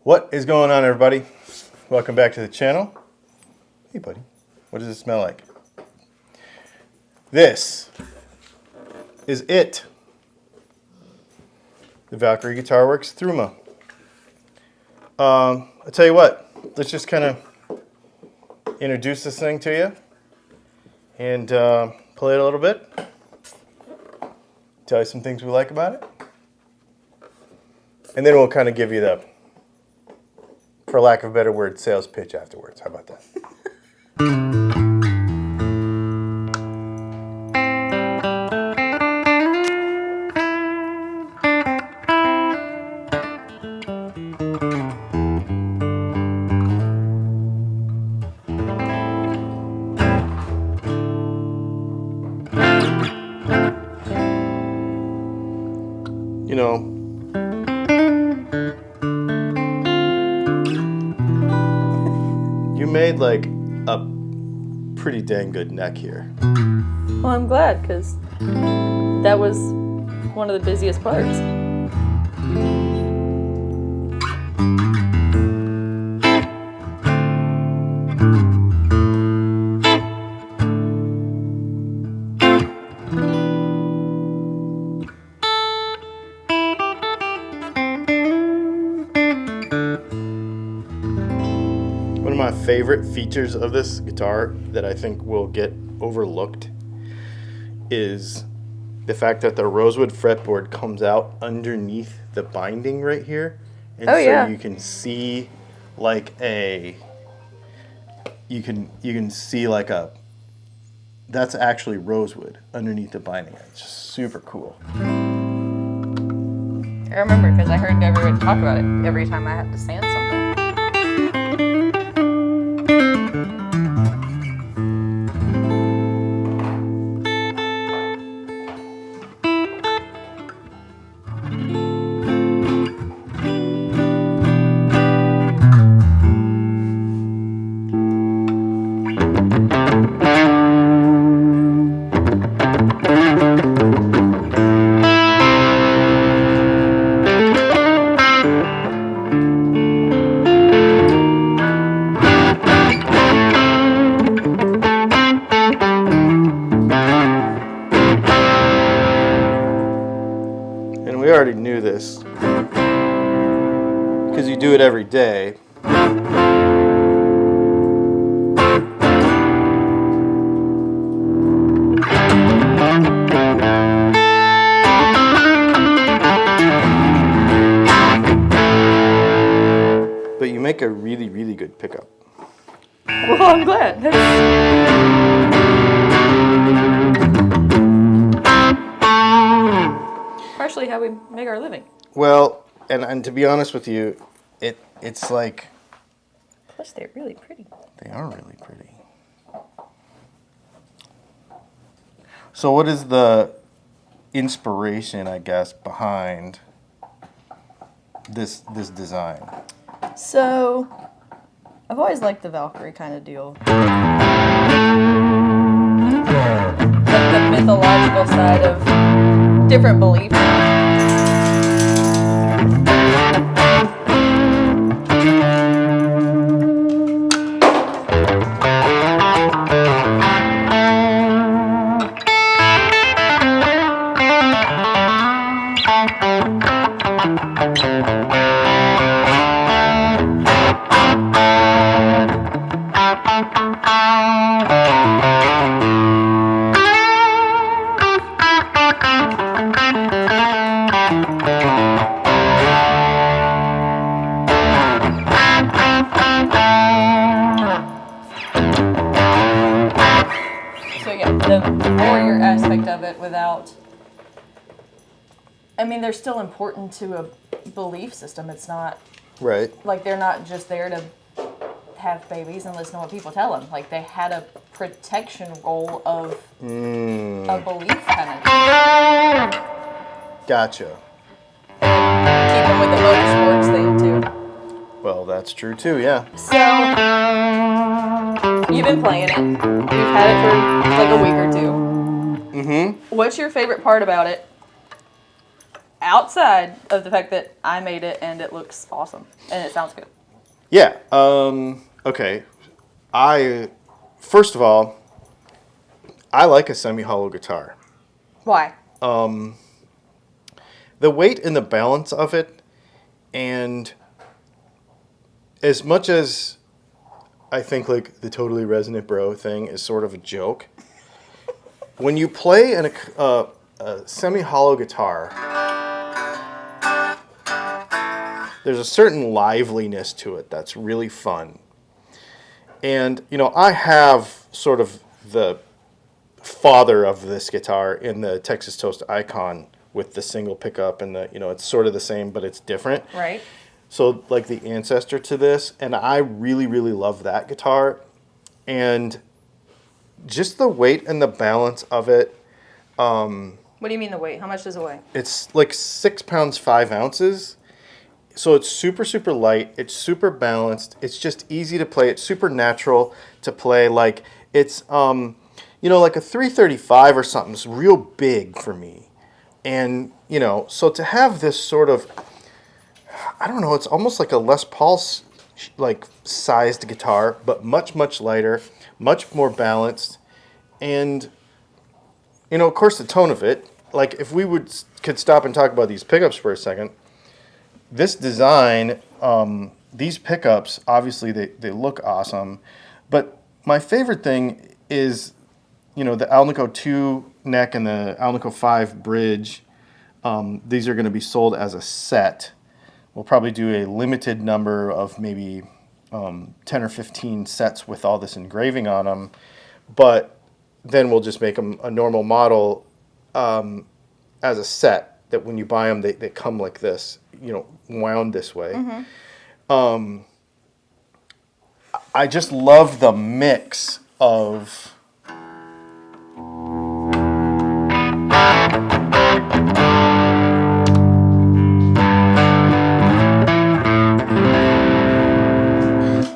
What is going on, everybody? Welcome back to the channel. Hey, buddy. What does it smell like? This is it. The Valkyrie Guitar Works Thuma. I'll tell you what. Let's just kind of introduce this thing to you and play it a little bit. Tell you some things we like about it. And then we'll kind of give you the, for lack of a better word, sales pitch afterwards. How about that? You know, you made like a pretty dang good neck here. Well, I'm glad, because that was one of the busiest parts. One of my favorite features of this guitar that I think will get overlooked is the fact that the rosewood fretboard comes out underneath the binding right here. And so you can see like you can see like that's actually rosewood underneath the binding. It's just super cool. I remember, because I heard everyone talk about it every time I had to sand something. And we already knew this because you do it every day. But you make a really, really good pickup. Well, I'm glad. Partially how we make our living. Well, and to be honest with you, it's like... Plus, they're really pretty. They are really pretty. So what is the inspiration, I guess, behind this design? So, I've always liked the Valkyrie kind of deal. Like the mythological side of different beliefs. So yeah, the warrior aspect of it without... I mean, they're still important to a belief system. It's not... Right. Like, they're not just there to have babies and listen to what people tell them. Like, they had a protection role of a belief kind of thing. Gotcha. Even with the motorsports thing, too. Well, that's true too, yeah. So, you've been playing it. You've had it for like a week or two. Mm-hmm. What's your favorite part about it? outside of the fact that I made it and it looks awesome and it sounds good. Yeah. Okay. First of all, I like a semi-hollow guitar. Why? The weight and the balance of it, and as much as I think like the totally resonant bro thing is sort of a joke, when you play a semi-hollow guitar, there's a certain liveliness to it that's really fun. And, I have sort of the father of this guitar in the Texas Toast Icon with the single pickup and it's sort of the same, but it's different. Right. So, like the ancestor to this, and I really, really love that guitar. And just the weight and the balance of it. What do you mean the weight? How much does it weigh? It's like 6 pounds, 5 ounces. So it's super, super light. It's super balanced. It's just easy to play. It's super natural to play. Like, it's, like a 335 or something is real big for me. And, so to have this sort of, I don't know, it's almost like a Les Paul like sized guitar, but much, much lighter, much more balanced. And, of course, the tone of it, like if we could stop and talk about these pickups for a second, this design, these pickups, obviously they look awesome, but my favorite thing is, the Alnico 2 neck and the Alnico 5 bridge. These are going to be sold as a set. We'll probably do a limited number of maybe 10 or 15 sets with all this engraving on them, but then we'll just make them a normal model as a set that when you buy them, they come like this, wound this way. Mm-hmm. I just love the mix of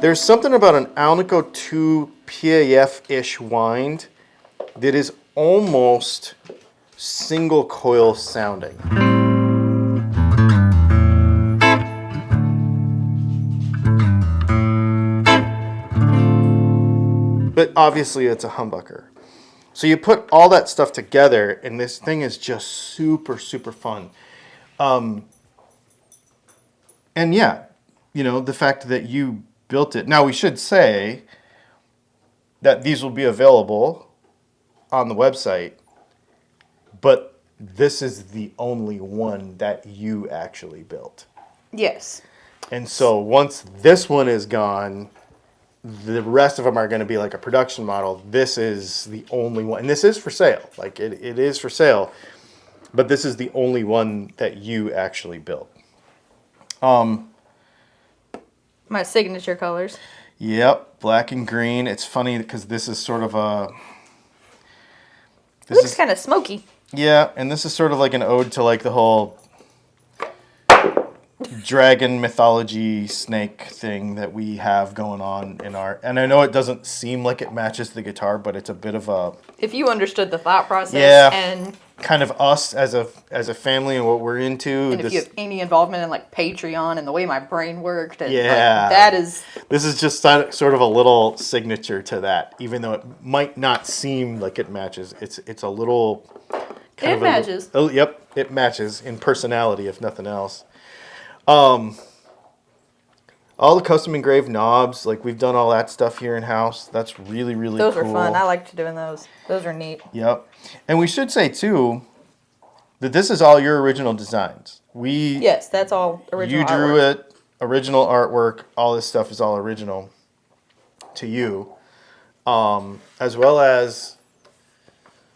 there's something about an Alnico 2 PAF-ish wind that is almost single coil sounding. But obviously it's a humbucker. So you put all that stuff together and this thing is just super, super fun. And yeah, the fact that you built it. Now we should say that these will be available on the website, but this is the only one that you actually built. Yes. And so once this one is gone, the rest of them are going to be like a production model. This is the only one, and this is for sale. Like it is for sale, but this is the only one that you actually built. My signature colors. Yep, black and green. It's funny because this is sort of a. It looks kind of smoky. Yeah, and this is sort of like an ode to like the whole dragon mythology snake thing that we have going on in our. And I know it doesn't seem like it matches the guitar, but it's a bit of a. If you understood the thought process, yeah, and kind of us as a family and what we're into. And if you have any involvement in like Patreon and the way my brain worked, and yeah, that is. This is just sort of a little signature to that, even though it might not seem like it matches. It's a little. It matches. Oh, yep, it matches in personality, if nothing else. All the custom engraved knobs, like we've done all that stuff here in house. That's really, really cool. Those are fun. I liked doing those. Those are neat. Yep. And we should say too that this is all your original designs. Yes, that's all original. You drew it, original artwork. All this stuff is all original to you, as well as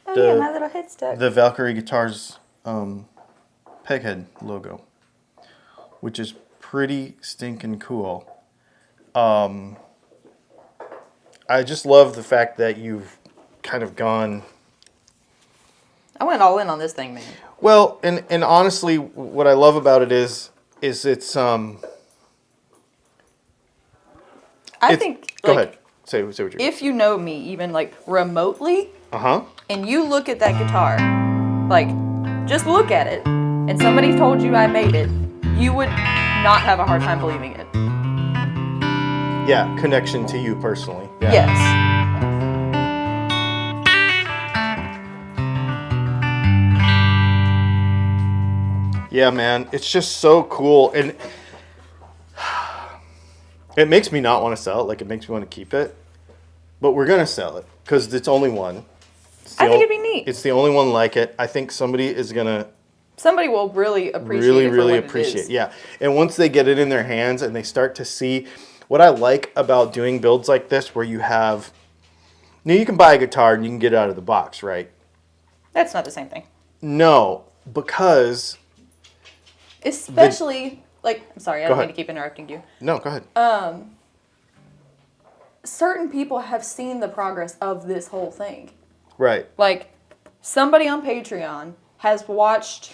my little head stuck. the Valkyrie Guitars peghead logo, which is pretty stinking cool. I just love the fact that you've kind of gone. I went all in on this thing, man. Well, and honestly, what I love about it is it's I think. Go ahead. Say what you're. If you know me, even like remotely, Uh-huh. and you look at that guitar, like just look at it, and somebody told you I made it, you would not have a hard time believing it. Yeah, connection to you personally. Yeah. Yes. Yeah, man, it's just so cool, and it makes me not want to sell it. Like, it makes me want to keep it, but we're gonna sell it because it's only one. I think it'd be neat. It's the only one like it. I think somebody will really appreciate it. Really appreciate it. Yeah, and once they get it in their hands and they start to see what I like about doing builds like this, where you have, you can buy a guitar and you can get it out of the box, right? That's not the same thing. No, because. Especially, I'm sorry, I don't mean to keep interrupting you. No, go ahead. Certain people have seen the progress of this whole thing. Right. Like, somebody on Patreon has watched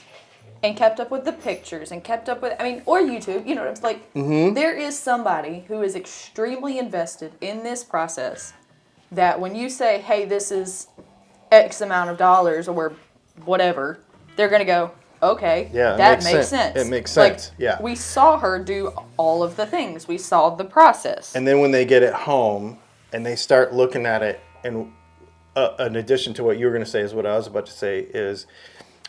and kept up with the pictures and kept up with, or YouTube, you know what I'm saying? There is somebody who is extremely invested in this process that when you say, hey, this is X amount of dollars or whatever, they're going to go, okay, yeah, that makes sense. It makes sense, yeah. We saw her do all of the things. We saw the process. And then when they get it home and they start looking at it, and in addition to what you were going to say is what I was about to say is,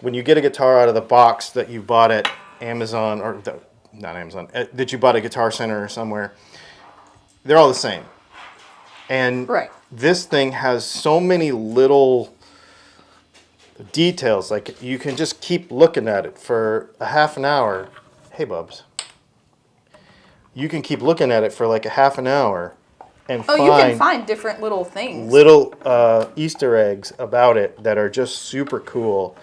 when you get a guitar out of the box that you bought at Amazon, or not Amazon, that you bought at Guitar Center or somewhere, they're all the same. And this thing has so many little details. Like, you can just keep looking at it for a half an hour. Hey, Bubs. You can keep looking at it for like a half an hour and you can find different little things. Little Easter eggs about it that are just super cool.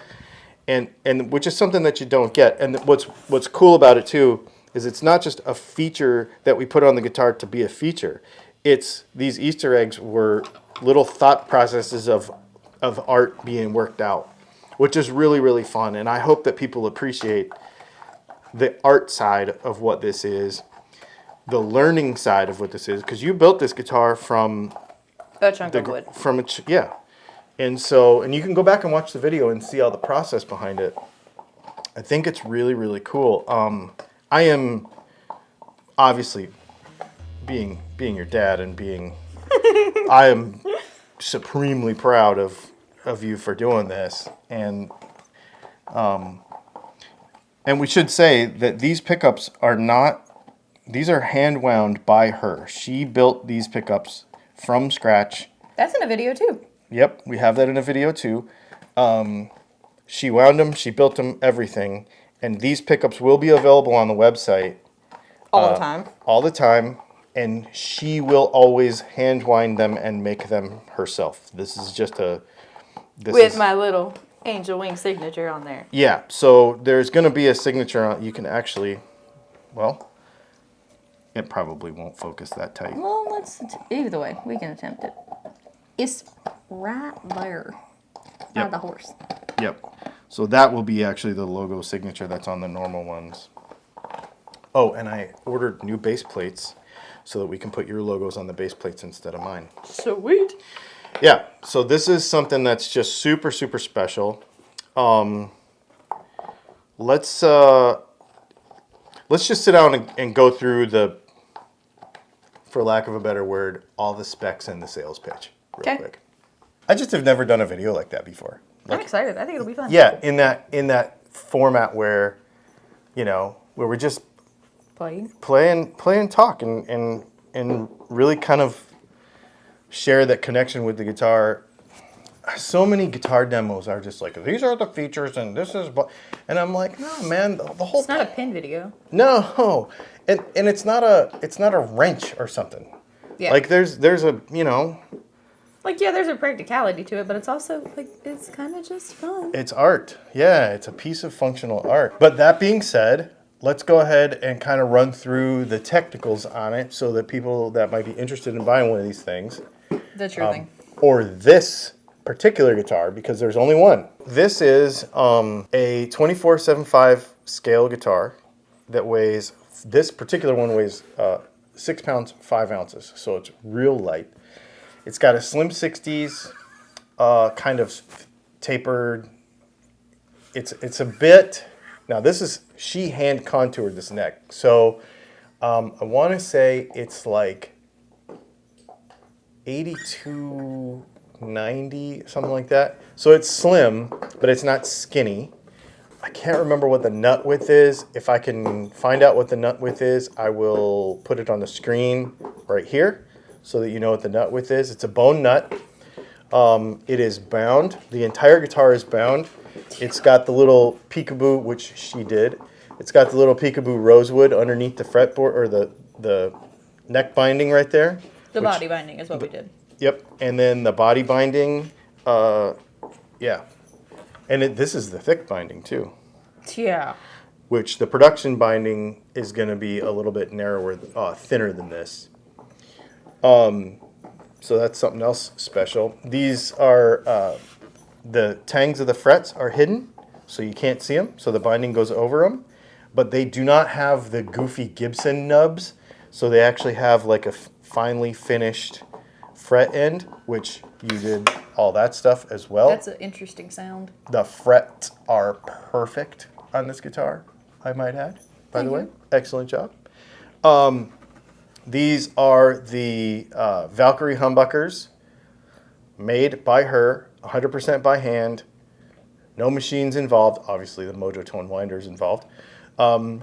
And which is something that you don't get. And what's cool about it too is it's not just a feature that we put on the guitar to be a feature. It's these Easter eggs were little thought processes of art being worked out, which is really, really fun. And I hope that people appreciate the art side of what this is, the learning side of what this is, because you built this guitar from a chunk of wood. And you can go back and watch the video and see all the process behind it. I think it's really, really cool. I am obviously being your dad and I am supremely proud of you for doing this. And we should say that these pickups these are hand wound by her. She built these pickups from scratch. That's in a video too. Yep, we have that in a video too. She wound them, she built them, everything. And these pickups will be available on the website. All the time. All the time. And she will always hand wind them and make them herself. This is just my little angel wing signature on there. Yeah, so there's going to be a signature on. You can actually, it probably won't focus that tight. Well, either way, we can attempt it. It's right there. By the horse. Yep. So that will be actually the logo signature that's on the normal ones. Oh, and I ordered new base plates so that we can put your logos on the base plates instead of mine. Sweet. Yeah, so this is something that's just super, super special. Let's just sit down and go through for lack of a better word, all the specs in the sales pitch real quick. I just have never done a video like that before. I'm excited. I think it'll be fun. Yeah, in that format where we're just play and talk and really kind of share that connection with the guitar. So many guitar demos are just like, these are the features and this is, and I'm like, no, man, the whole. It's not a pin video. No, and it's not a wrench or something. Yeah. Like there's a there's a practicality to it, but it's also it's kind of just fun. It's art. Yeah, it's a piece of functional art. But that being said, let's go ahead and kind of run through the technicals on it so that people that might be interested in buying one of these things. That's your thing. Or this particular guitar, because there's only one. This is a 2475 scale guitar that weighs, this particular one weighs 6 pounds, 5 ounces. So it's real light. It's got a slim 60s, kind of tapered. It's a bit, Now she hand contoured this neck. So I want to say it's like 8290, something like that. So it's slim, but it's not skinny. I can't remember what the nut width is. If I can find out what the nut width is, I will put it on the screen right here so that you know what the nut width is. It's a bone nut. It is bound. The entire guitar is bound. It's got the little peekaboo, which she did. It's got the little peekaboo rosewood underneath the fretboard, or the neck binding right there. The body binding is what we did. Yep. And then the body binding, yeah. And this is the thick binding too. Yeah. Which the production binding is going to be a little bit narrower, thinner than this. So that's something else special. These are, the tangs of the frets are hidden, so you can't see them. So the binding goes over them. But they do not have the goofy Gibson nubs. So they actually have like a finely finished fret end, which you did all that stuff as well. That's an interesting sound. The frets are perfect on this guitar, I might add, by the way. Excellent job. These are the Valkyrie humbuckers made by her, 100% by hand. No machines involved. Obviously, the Mojo Tone winder is involved. And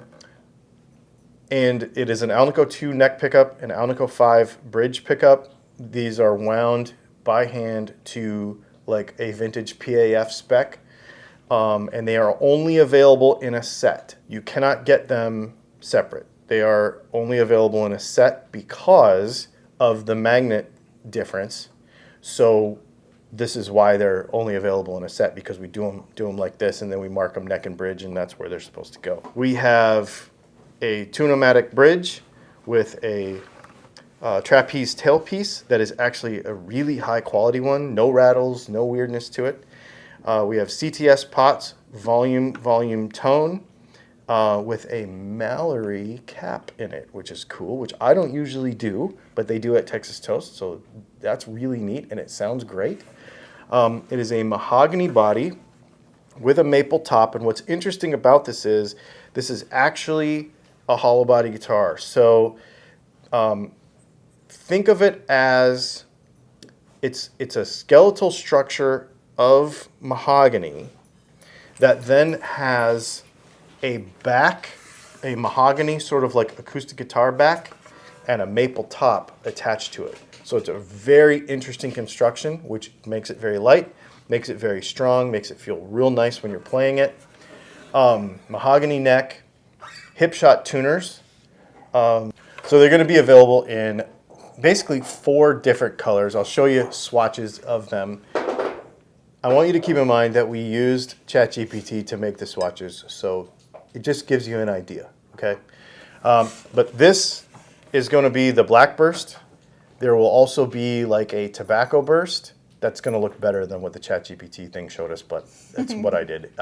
it is an Alnico 2 neck pickup, an Alnico 5 bridge pickup. These are wound by hand to like a vintage PAF spec. And they are only available in a set. You cannot get them separate. They are only available in a set because of the magnet difference. So this is why they're only available in a set, because we do them like this, and then we mark them neck and bridge, and that's where they're supposed to go. We have a Tune-O-Matic bridge with a trapeze tailpiece that is actually a really high quality one. No rattles, no weirdness to it. We have CTS pots, volume tone, with a Mallory cap in it, which is cool, which I don't usually do, but they do at Texas Toast, so that's really neat, and it sounds great. It is a mahogany body with a maple top, and what's interesting about this is actually a hollow body guitar. So think of it as it's a skeletal structure of mahogany that then has a back, a mahogany sort of like acoustic guitar back, and a maple top attached to it. So it's a very interesting construction, which makes it very light, makes it very strong, makes it feel real nice when you're playing it. Mahogany neck, hip shot tuners. So they're going to be available in basically 4 different colors. I'll show you swatches of them. I want you to keep in mind that we used ChatGPT to make the swatches, so it just gives you an idea, okay? But this is going to be the black burst. There will also be like a tobacco burst. That's going to look better than what the ChatGPT thing showed us, but that's what I did.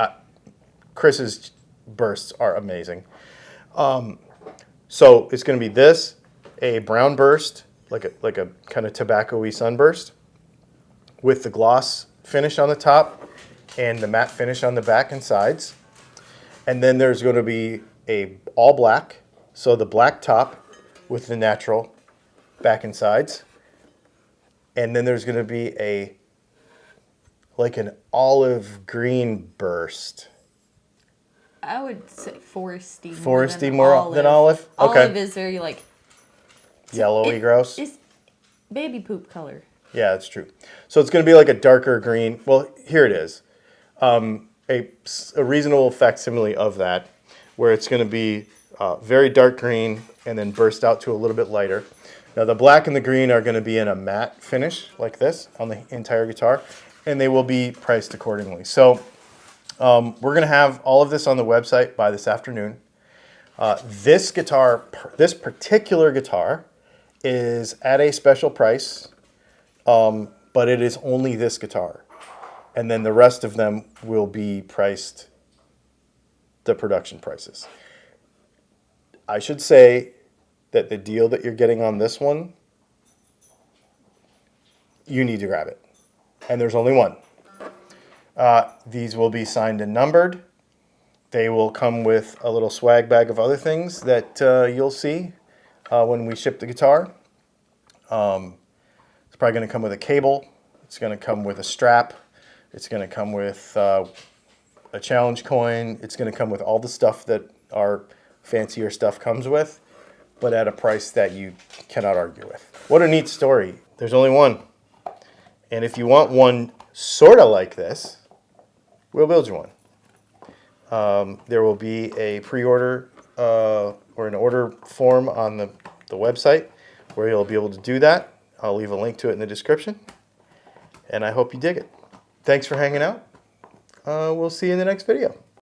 Chris's bursts are amazing. So it's going to be this, a brown burst, like a kind of tobacco-y sunburst, with the gloss finish on the top and the matte finish on the back and sides. And then there's going to be a all black, so the black top with the natural back and sides. And then there's going to be like an olive green burst. I would say foresty. Foresty more than olive? Okay. Olive is very like yellowy, gross. It's baby poop color. Yeah, that's true. So it's going to be like a darker green. Well, here it is. A reasonable facsimile of that, where it's going to be very dark green and then burst out to a little bit lighter. Now the black and the green are going to be in a matte finish like this on the entire guitar, and they will be priced accordingly. So we're going to have all of this on the website by this afternoon. This particular guitar is at a special price, but it is only this guitar. And then the rest of them will be priced the production prices. I should say that the deal that you're getting on this one, you need to grab it. And there's only one. These will be signed and numbered. They will come with a little swag bag of other things that you'll see when we ship the guitar. It's probably going to come with a cable. It's going to come with a strap. It's going to come with a challenge coin. It's going to come with all the stuff that our fancier stuff comes with, but at a price that you cannot argue with. What a neat story. There's only one. And if you want one sort of like this, we'll build you one. There will be a pre-order or an order form on the website where you'll be able to do that. I'll leave a link to it in the description. And I hope you dig it. Thanks for hanging out. We'll see you in the next video.